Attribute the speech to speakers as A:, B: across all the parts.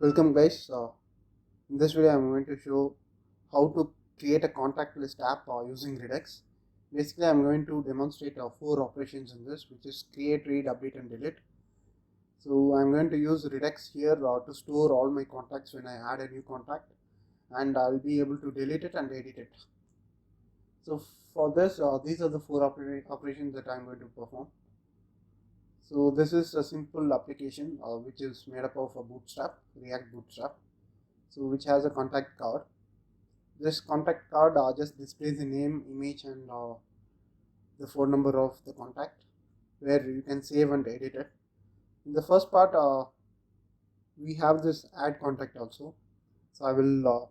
A: Welcome guys. In this video I'm going to show how to create a contact list app using Redux. Basically I'm going to demonstrate 4 operations in this, which is create, read, update and delete. So I'm going to use Redux here to store all my contacts when I add a new contact, and I'll be able to delete it and edit it. So for this these are the 4 operations that I'm going to perform. So this is a simple application which is made up of a Bootstrap, React Bootstrap. So which has a contact card. This contact card just displays the name, image and the phone number of the contact, where you can save and edit it. In the first part we have this add contact also. So I will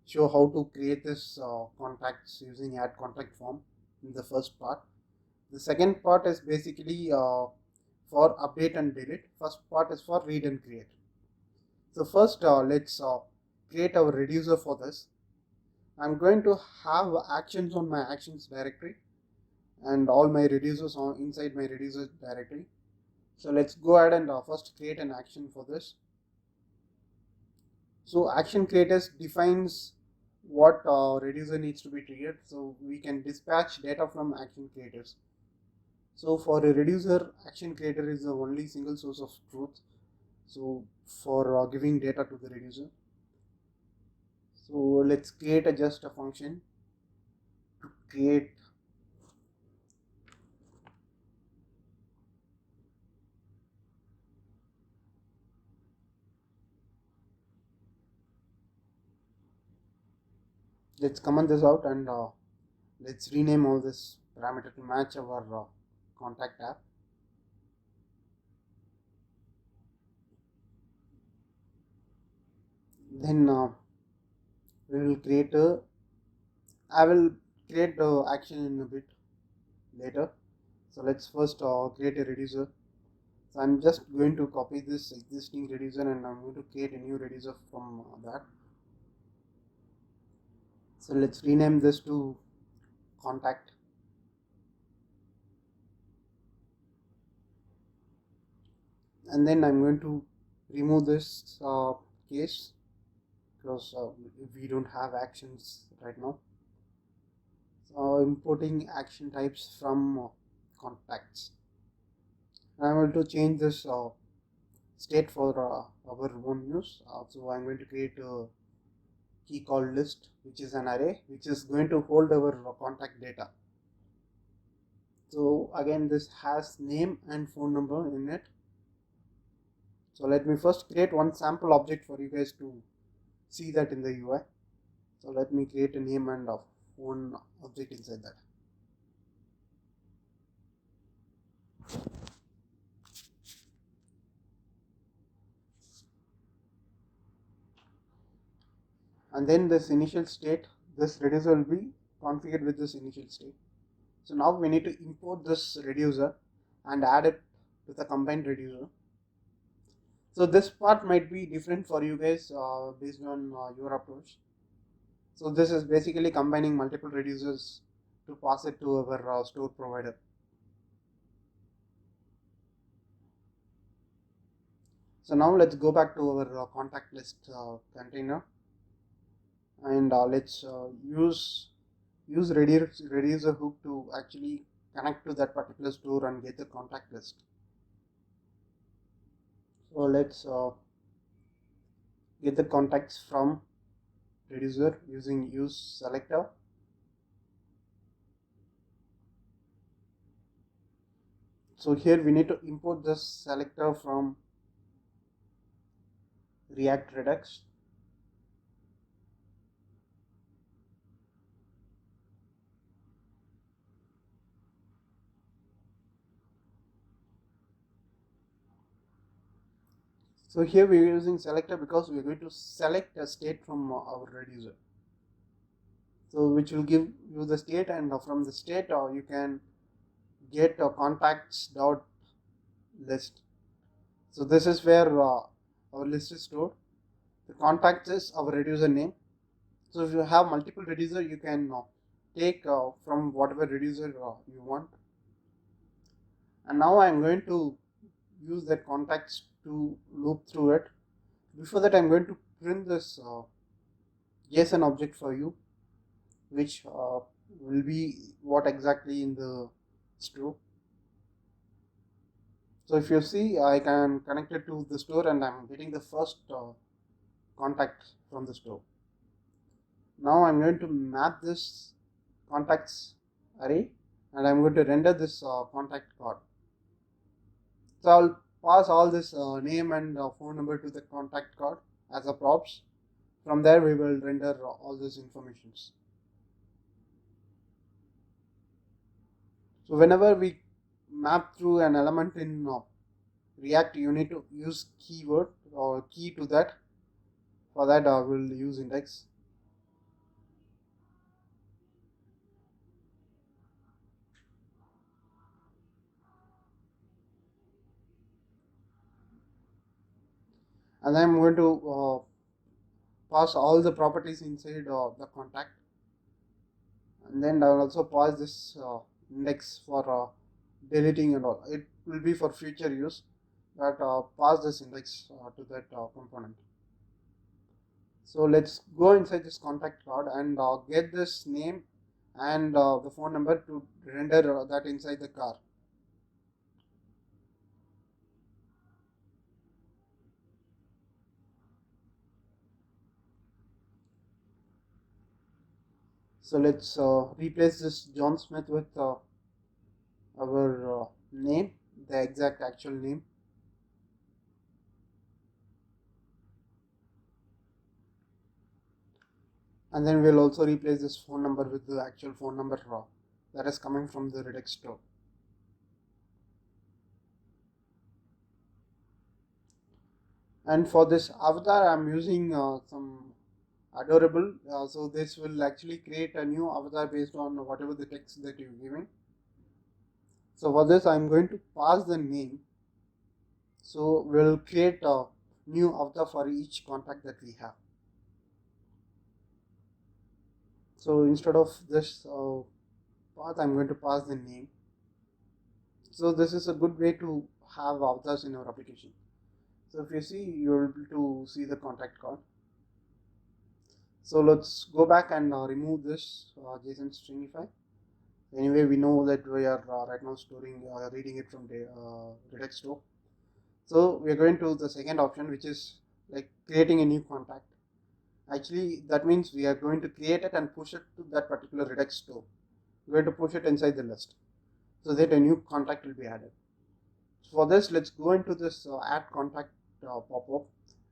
A: show how to create this contacts using add contact form in the first part. The second part is basically for update and delete. First part is for read and create. So first let's create our reducer for this. I'm going to have actions on my actions directory and all my reducers on inside my reducers directory. So let's go ahead and first create an action for this. So action creators defines what reducer needs to be triggered, so we can dispatch data from action creators. So for a reducer, action creator is the only single source of truth, so for giving data to the reducer. So let's create just a function to create let's comment this out and let's rename all this parameter to match our contact app. Then we will create a I will create the action in a bit later. So let's first create a reducer. So I'm just going to copy this existing reducer and I'm going to create a new reducer from that. So let's rename this to contact. And then I'm going to remove this case because we don't have actions right now. So importing action types from contacts. I'm going to change this state for our own use. So I'm going to create a key called list, which is an array which is going to hold our contact data. So again, this has name and phone number in it. So let me first create one sample object for you guys to see that in the UI. So let me create a name and a phone object inside that. And then this initial state, this reducer will be configured with this initial state. So now we need to import this reducer and add it to the combined reducer. So this part might be different for you guys based on your approach. So this is basically combining multiple reducers to pass it to our store provider. So now let's go back to our contact list container and let's use reducer hook to actually connect to that particular store and get the contact list. So let's get the contacts from reducer using use selector. So here we need to import this selector from React Redux. So here we are using selector because we are going to select a state from our reducer. So which will give you the state, and from the state you can get contacts dot list. So this is where our list is stored. The contact is our reducer name. So if you have multiple reducer, you can take from whatever reducer you want. And now I am going to use that contacts to loop through it. Before that, I'm going to print this JSON object for you, which will be what exactly in the store. So if you see, I can connect it to the store and I'm getting the first contact from the store. Now I'm going to map this contacts array and I'm going to render this contact card. So I'll pass all this name and phone number to the contact card as a props. From there we will render all these informations. So whenever we map through an element in React, you need to use keyword or key to that. For that we'll use index. And then I'm going to pass all the properties inside the contact, and then I'll also pass this index for deleting and all. It will be for future use, but pass this index to that component. So let's go inside this contact card and get this name and the phone number to render that inside the car. So let's replace this John Smith with our name, the exact actual name. And then we'll also replace this phone number with the actual phone number that is coming from the Redux store. And for this avatar, I'm using some Adorable. So this will actually create a new avatar based on whatever the text that you're giving. So for this, I'm going to pass the name. So we'll create a new avatar for each contact that we have. So instead of this path, I'm going to pass the name. So this is a good way to have avatars in our application. So if you see, you're able to see the contact card. So let's go back and remove this JSON stringify. Anyway, we know that we are right now reading it from the Redux store. So we are going to the second option, which is like creating a new contact. Actually, that means we are going to create it and push it to that particular Redux store. We're going to push it inside the list so that a new contact will be added. So for this, let's go into this add contact pop-up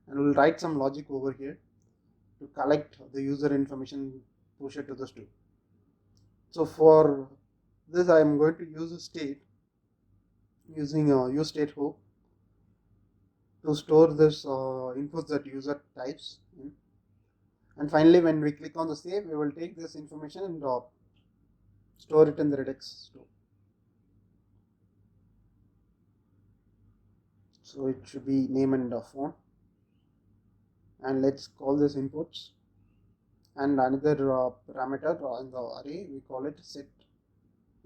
A: and we'll write some logic over here to collect the user information, push it to the store. So for this, I am going to use a state using use state hook to store this inputs that user types in. And finally, when we click on the save, we will take this information and store it in the Redux store. So it should be name and phone. And let's call this inputs. And another parameter in the array, we call it set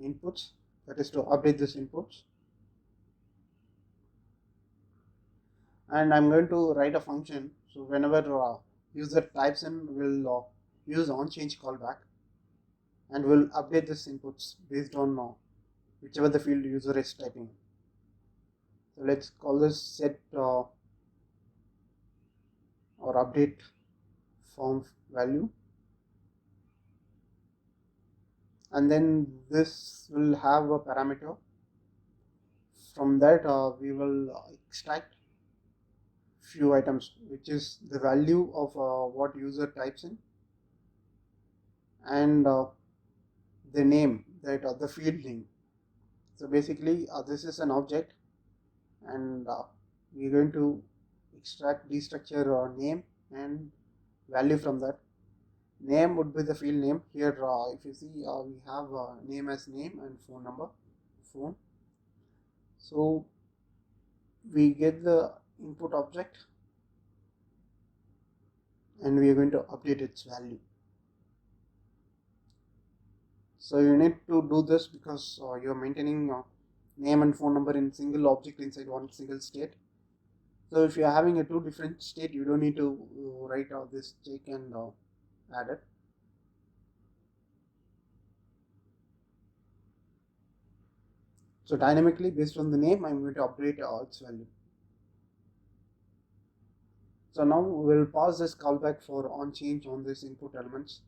A: inputs. That is to update this inputs. And I'm going to write a function. So whenever user types in, we'll use onChange callback, and we'll update this inputs based on whichever the field user is typing. So let's call this set or update form value, and then this will have a parameter. From that we will extract few items, which is the value of what user types in and the name, that the field name. So basically this is an object, and we're going to extract destructure name and value from that. Name would be the field name. Here if you see, we have name as name and phone number phone. So we get the input object and we are going to update its value. So you need to do this because you're maintaining name and phone number in single object inside one single state. So if you are having a two different state, you don't need to write out this check and add it. So dynamically based on the name, I'm going to update its value. So now we'll pause this callback for on change on this input elements.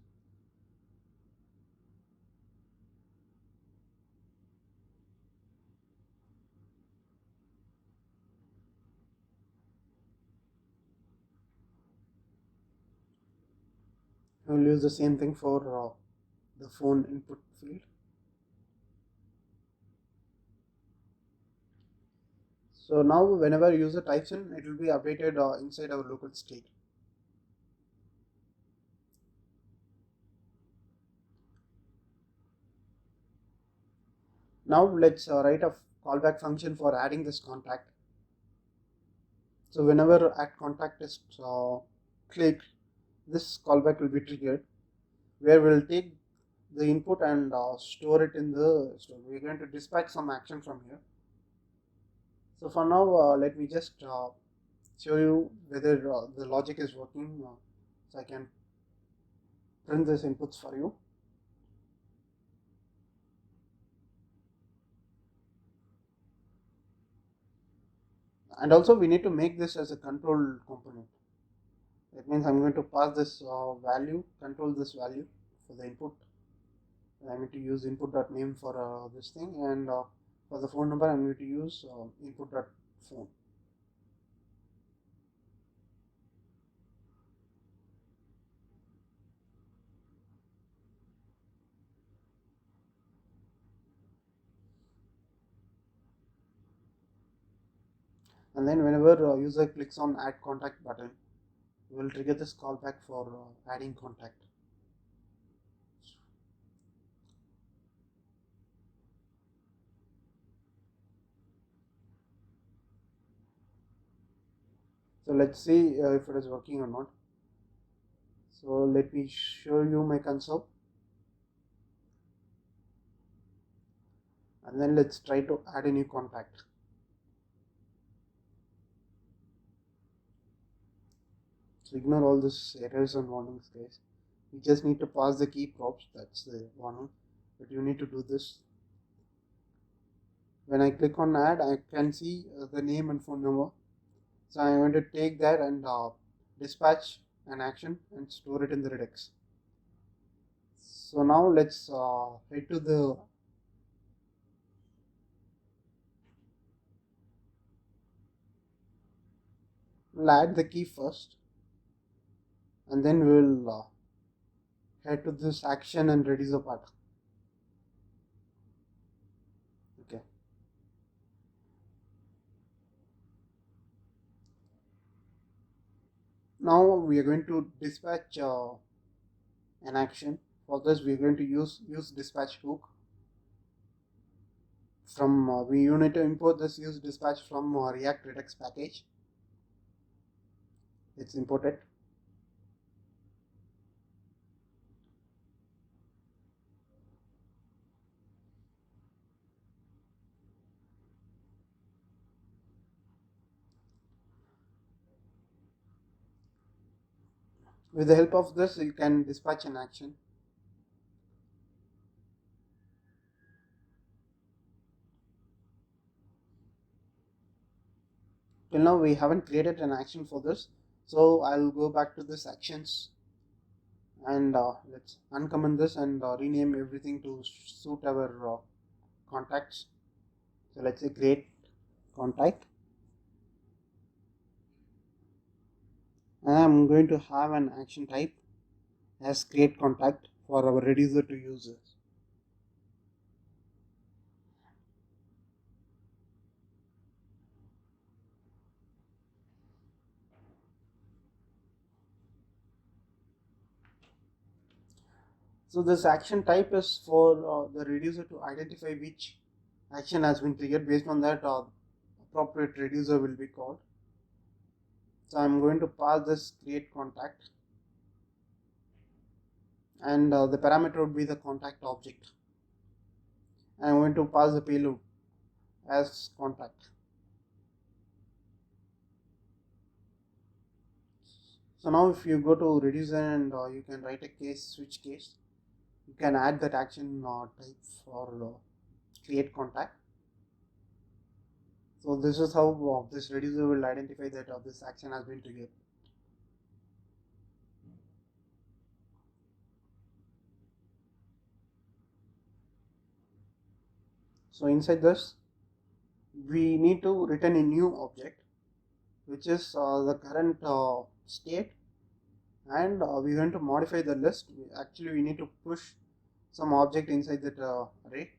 A: We'll use the same thing for the phone input field. So now whenever user types in, it will be updated inside our local state. Now let's write a callback function for adding this contact. So whenever add contact is clicked, this callback will be triggered, where we'll take the input and store it in the store. We're going to dispatch some action from here. So for now, let me just show you whether the logic is working. So I can print these inputs for you. And also we need to make this as a control component. That means I'm going to pass this value, control this value for the input. I need to use input.name for this thing, and for the phone number I'm going to use input.phone. And then whenever user clicks on add contact button, we will trigger this callback for adding contact. So let's see if it is working or not. So let me show you my console, and then let's try to add a new contact. So ignore all this errors and warnings, guys. You just need to pass the key props, that's the warning, but you need to do this. When I click on add, I can see the name and phone number. So I'm going to take that and dispatch an action and store it in the Redux. So now let's head to the we'll add the key first, and then we'll head to this action and reducer part. Okay. Now we are going to dispatch an action. For this, we are going to use dispatch hook. From we need to import this use dispatch from React Redux package. It's imported. With the help of this, you can dispatch an action. Till now we haven't created an action for this, so I'll go back to this actions, and let's uncomment this and rename everything to suit our contacts. So let's say create contact, and I'm going to have an action type as create contact for our reducer to users. So this action type is for the reducer to identify which action has been triggered. Based on that, appropriate reducer will be called. So I'm going to pass this create contact, and the parameter would be the contact object. I'm going to pass the payload as contact. So now if you go to reducer and you can write a case, switch case, you can add that action type for create contact. So this is how this reducer will identify that this action has been triggered. So inside this, we need to return a new object, which is the current state, and we want to modify the list. Actually, we need to push some object inside that array.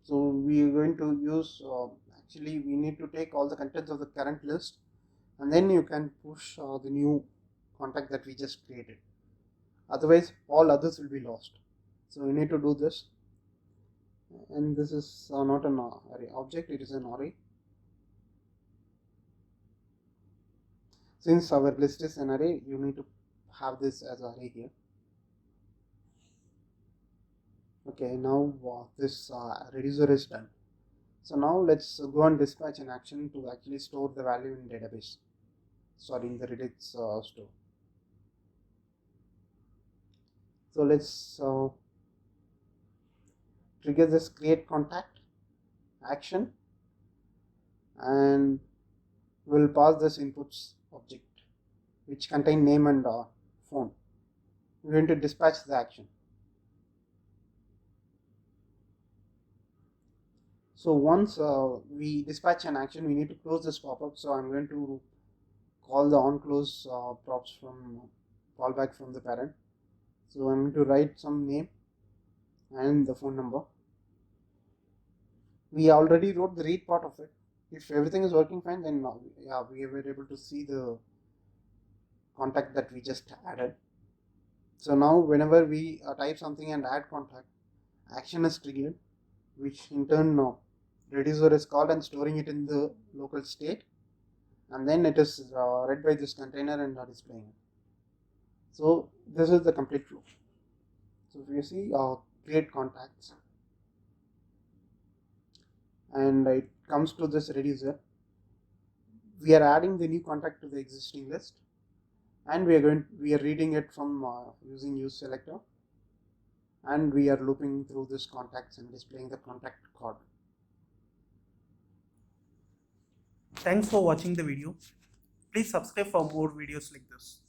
A: So we are going to use actually we need to take all the contents of the current list, and then you can push the new contact that we just created. Otherwise all others will be lost. So we need to do this, and this is not an array object, it is an array. Since our list is an array, you need to have this as array here. Okay, now this reducer is done. So now let's go and dispatch an action to actually store the value in database, sorry, in the Redux store. So let's trigger this create contact action, and we'll pass this inputs object which contain name and phone. We're going to dispatch the action. So once we dispatch an action, we need to close this pop-up. So I'm going to call the onClose props from callback from the parent. So I'm going to write some name and the phone number. We already wrote the read part of it. If everything is working fine, then yeah, we were able to see the contact that we just added. So now whenever we type something and add contact, action is triggered, which in turn reducer is called and storing it in the local state, and then it is read by this container and displaying it. So this is the complete flow. So if you see create contacts, and it comes to this reducer, we are adding the new contact to the existing list, and we are reading it from using use selector, and we are looping through this contacts and displaying the contact card.
B: Thanks for watching the video. Please subscribe for more videos like this.